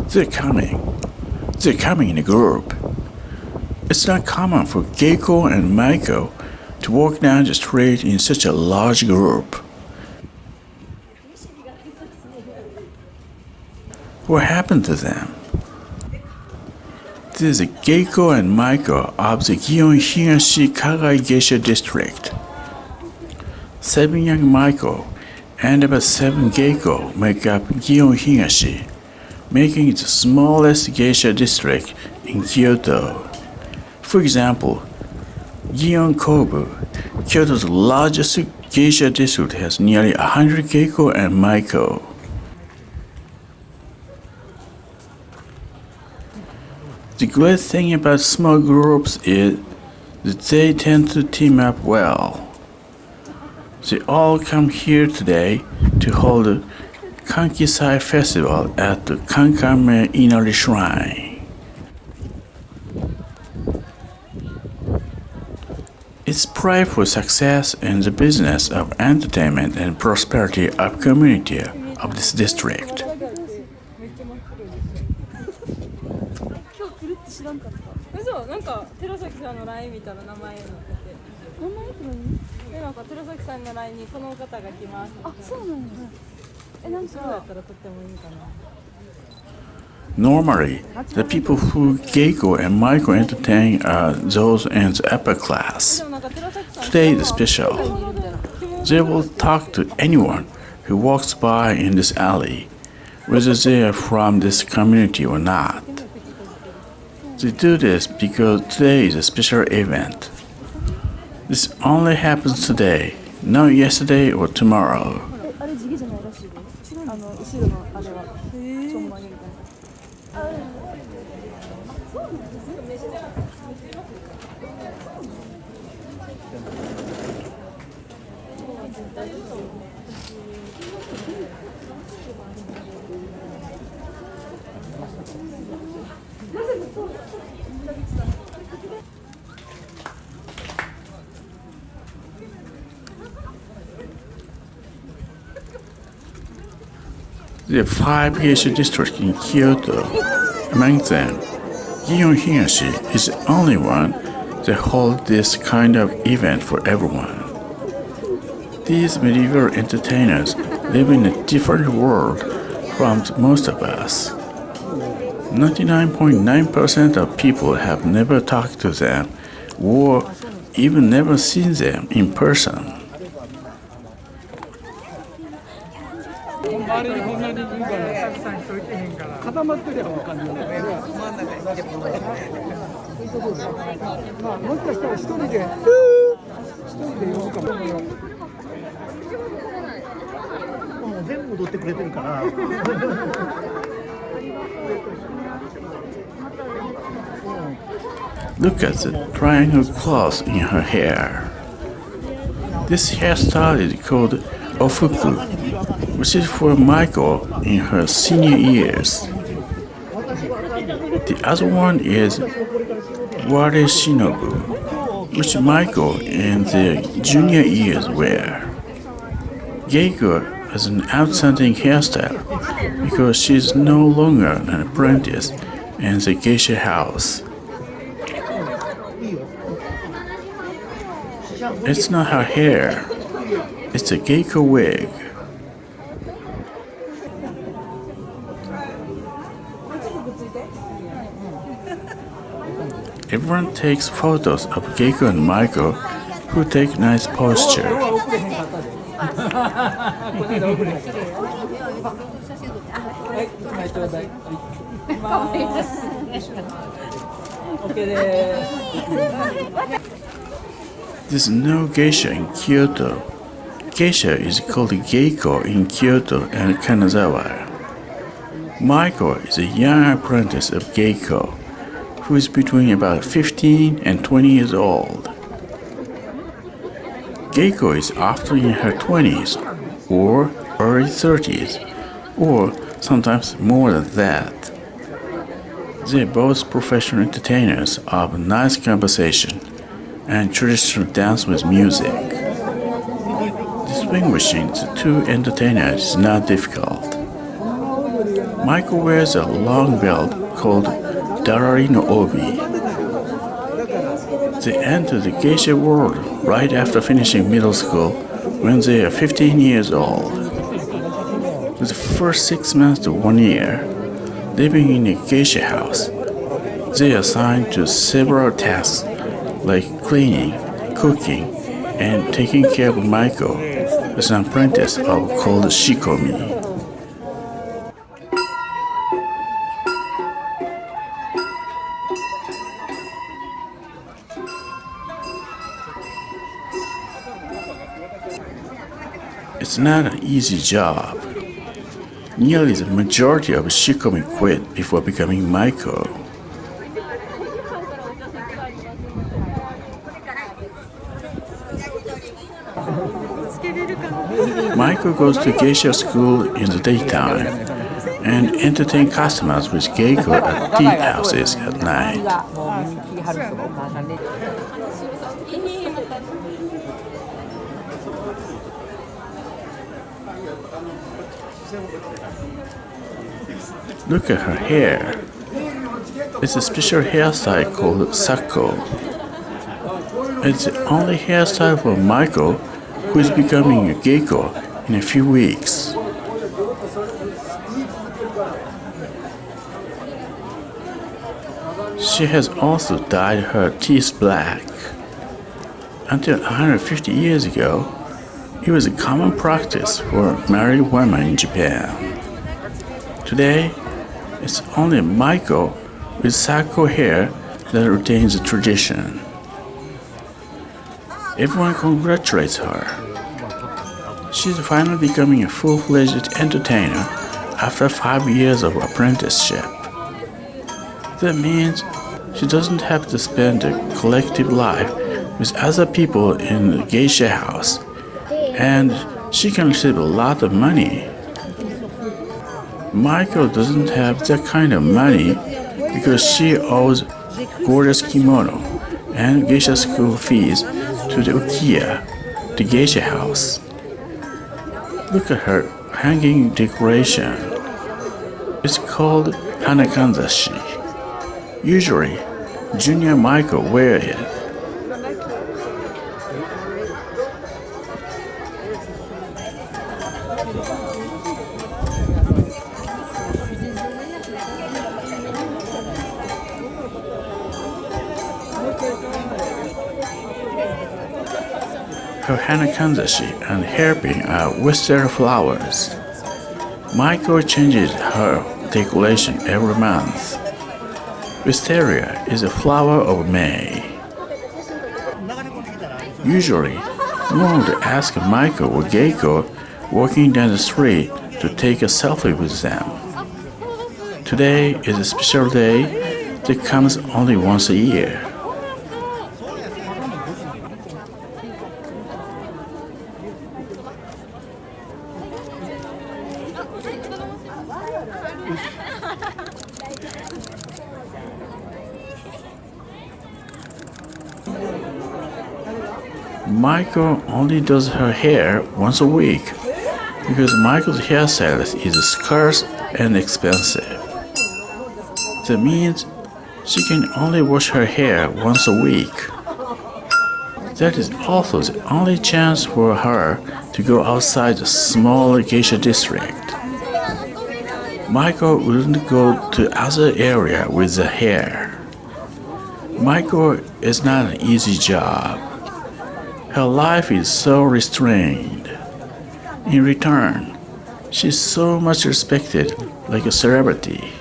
They're coming. They're coming in a group. It's not common for Geiko and Maiko to walk down the street in such a large group. What happened to them? This is the Geiko and Maiko of the Gion-Higashi Kagai Geisha district. 7 young Maiko and about 7 Geiko make up Gion-Higashi, making it the smallest geisha district in Kyoto. For example, Gion Kobu, Kyoto's largest geisha district, has nearly 100 Geiko and Maiko. The great thing about small groups is that they tend to team up well. They all come here today to hold a Kanki festival at the Kankame Inari Shrine. It's pride for success in the business of entertainment and prosperity of community of this district. Normally, the people who Geiko and Maiko entertain are those in the upper class. Today is special. They will talk to anyone who walks by in this alley, whether they are from this community or not. They do this because today is a special event. This only happens today, not yesterday or tomorrow. There are 5 geisha districts in Kyoto. Among them, Gion-Higashi is the only one that holds this kind of event for everyone. These medieval entertainers live in a different world from most of us. 99.9% of people have never talked to them or even never seen them in person. Look at the triangle cloth in her hair. This hairstyle is called ofuku, which is for Maiko in her senior years. The other one is ware shinobu, which Maiko in the junior years wear. Geiko has an outstanding hairstyle because she is no longer an apprentice in the geisha house. It's not her hair, it's a Geiko wig. Everyone takes photos of Geiko and Maiko, who take nice posture. There's no geisha in Kyoto. Geisha is called Geiko in Kyoto and Kanazawa. Maiko is a young apprentice of Geiko, who is between about 15 and 20 years old. Geiko is often in her 20s or early 30s, or sometimes more than that. They are both professional entertainers of nice conversation and traditional dance with music. Distinguishing the two entertainers is not difficult. Maiko wears a long belt called Darari no Obi. They enter the geisha world right after finishing middle school when they are 15 years old. With the first 6 months to 1 year, living in a geisha house, they are assigned to several tasks like cleaning, cooking, and taking care of Maiko, as an apprentice called Shikomi. It's not an easy job. Nearly the majority of Shikomi quit before becoming Maiko. Maiko goes to geisha school in the daytime and entertain customers with Geiko at tea houses at night. Look at her hair. It's a special hairstyle called Sako. It's the only hairstyle for Maiko, who is becoming a Geiko in a few weeks. She has also dyed her teeth black. Until 150 years ago, it was a common practice for married women in Japan. Today, it's only Maiko with Sako hair that retains the tradition. Everyone congratulates her. She's finally becoming a full-fledged entertainer after 5 years of apprenticeship. That means she doesn't have to spend a collective life with other people in the geisha house, and she can receive a lot of money. Maiko doesn't have that kind of money because she owes gorgeous kimono and geisha school fees to the ukiya, the geisha house. Look at her hanging decoration. It's called hanakanzashi. Usually, junior Maiko wear it. Her hanakanzashi and hairpin are wisteria flowers. Maiko changes her decoration every month. Wisteria is a flower of May. Usually, no one would ask Maiko or Geiko walking down the street to take a selfie with them. Today is a special day that comes only once a year. Maiko only does her hair once a week because Maiko's hairstyle is scarce and expensive. That means she can only wash her hair once a week. That is also the only chance for her to go outside the small geisha district. Maiko wouldn't go to other area with the hair. Maiko is not an easy job. Her life is so restrained. In return, she's so much respected like a celebrity.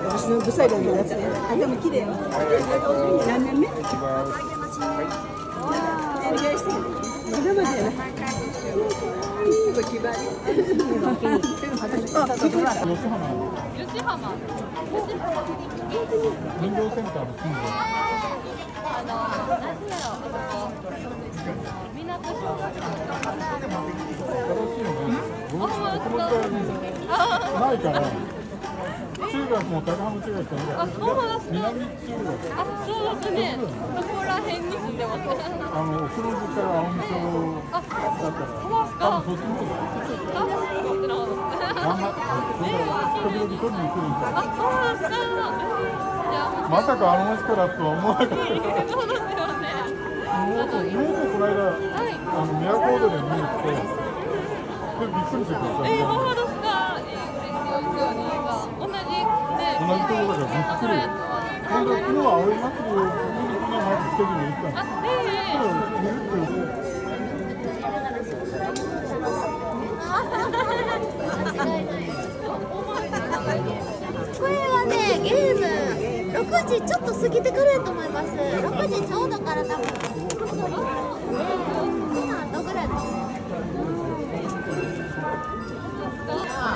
私のブサイクのやつね。あ、でも綺麗よ。何年目？まだまだやな。ゴキバリ。吉浜。人形センターの近所。なんだろう、港小学校。新しいのね。僕ないから。中学も高浜中学とあ、そうですか。南中学。あ、そうですね。そこら辺に住んでます。奥の部から青海町だったら。多分そっちの方だ。あ、そっちの方です。時々取りに来るんだ。あ、そうですか。まさかあの町からとは思わなかった。そうですよね。妹この間、宮古で見に行って、びっくりしてください。ほんまですか。同じね。同じところだからびっくり。昨日は葵祭りを見に来ないなって一人で言ったの。これはね、ゲーム6時ちょっと過ぎてからやと思います。6時ちょうどから多分今どぐらいですね。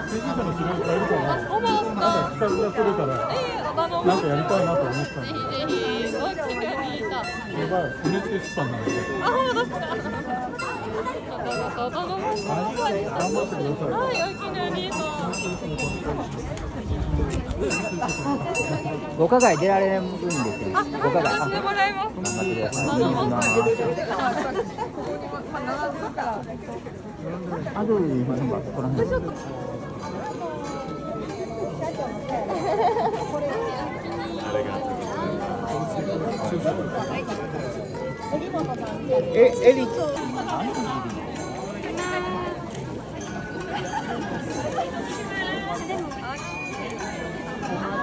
先生の知り合いがいるから、ほんまですか。企画が取れたら、なんかやりたいなと思ったんで。ぜひぜひ、お気に入りだ。これは NHK 出版なんで。あ、ほんまですか。頑張ってください。はい、お気に入りと。ご課外出られるんですよ。ご課外。してもらいます。頑張ってください。あと今なんかこの辺。エリ。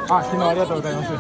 あ、昨日ありがとうございます。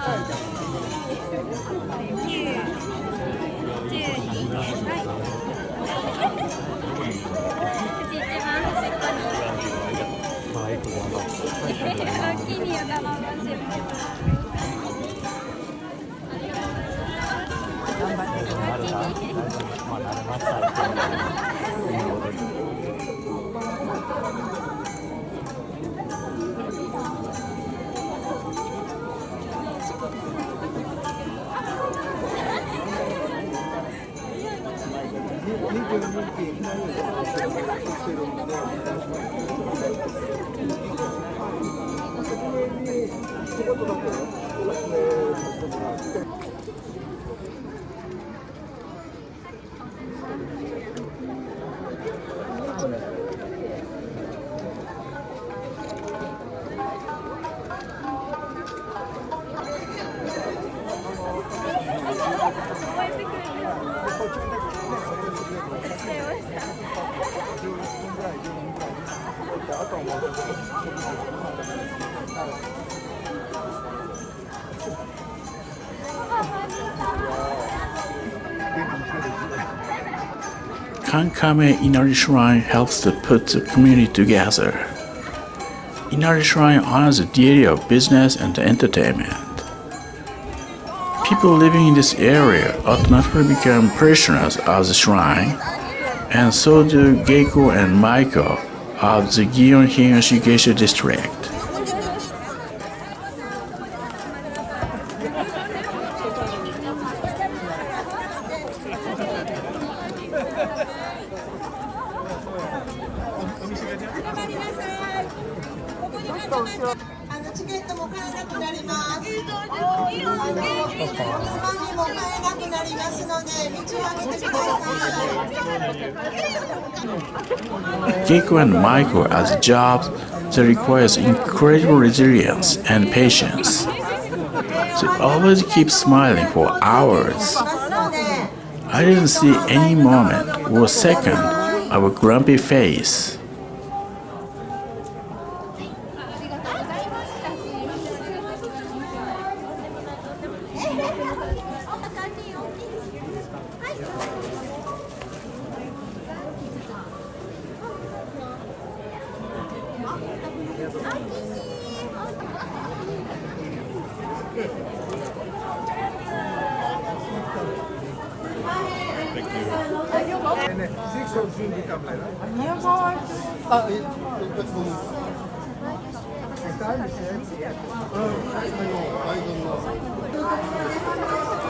Kankame Inari Shrine helps to put the community together. Inari Shrine honors the deity of business and entertainment. People living in this area automatically become parishioners of the shrine, and so do Geiko and Maiko of the Gion-Higashi Geisha district. Geiko and Maiko as jobs that requires incredible resilience and patience. They always keep smiling for hours. I didn't see any moment or second of a grumpy face.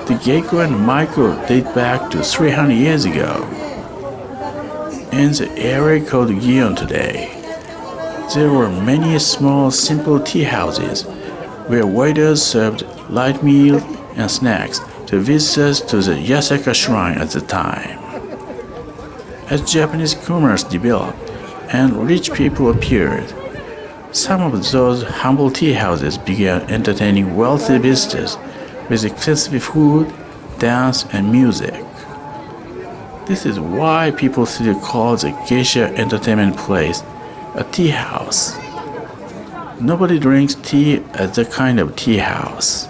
The Geiko and Maiko date back to 300 years ago. In the area called Gion today, there were many small, simple tea houses where waiters served light meals and snacks to visitors to the Yasaka Shrine at the time. As Japanese commerce developed and rich people appeared, some of those humble tea houses began entertaining wealthy visitors with expensive food, dance, and music. This is why people still call the Geisha entertainment place a tea house. Nobody drinks tea at that kind of tea house.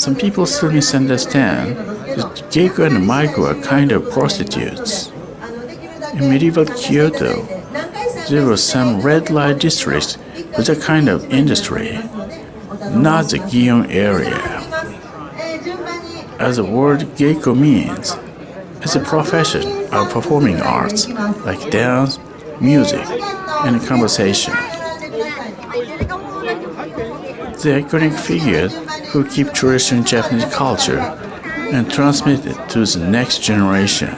Some people still misunderstand that Geiko and Maiko are kind of prostitutes. In medieval Kyoto, there were some red light districts with a kind of industry, not the Gion area. As the word Geiko means, it's a profession of performing arts like dance, music, and conversation. The iconic figures who keep traditional Japanese culture and transmit it to the next generation.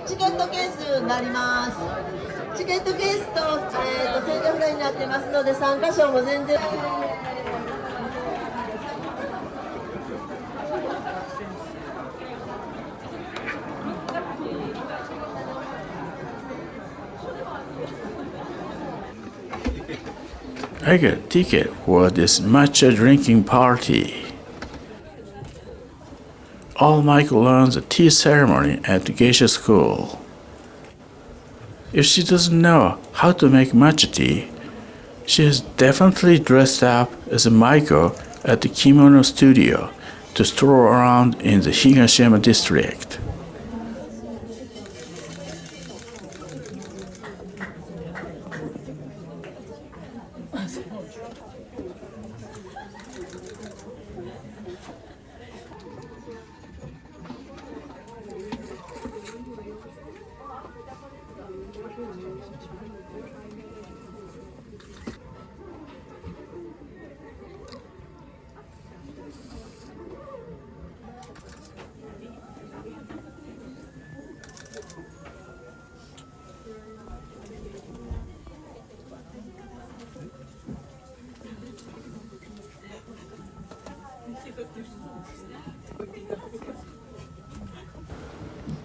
チケットケースになります。チケットケースと、センターフライになってますので、参加賞も全然。I got a ticket for this matcha drinking party. All Maiko learns a tea ceremony at the Geisha school. If she doesn't know how to make matcha tea, she is definitely dressed up as a Maiko at the kimono studio to stroll around in the Higashiyama district.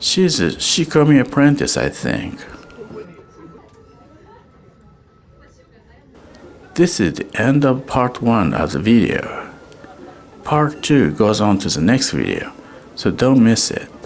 She's a Shikomi apprentice, I think. This is the end of part 1 of the video. Part 2 goes on to the next video, so don't miss it.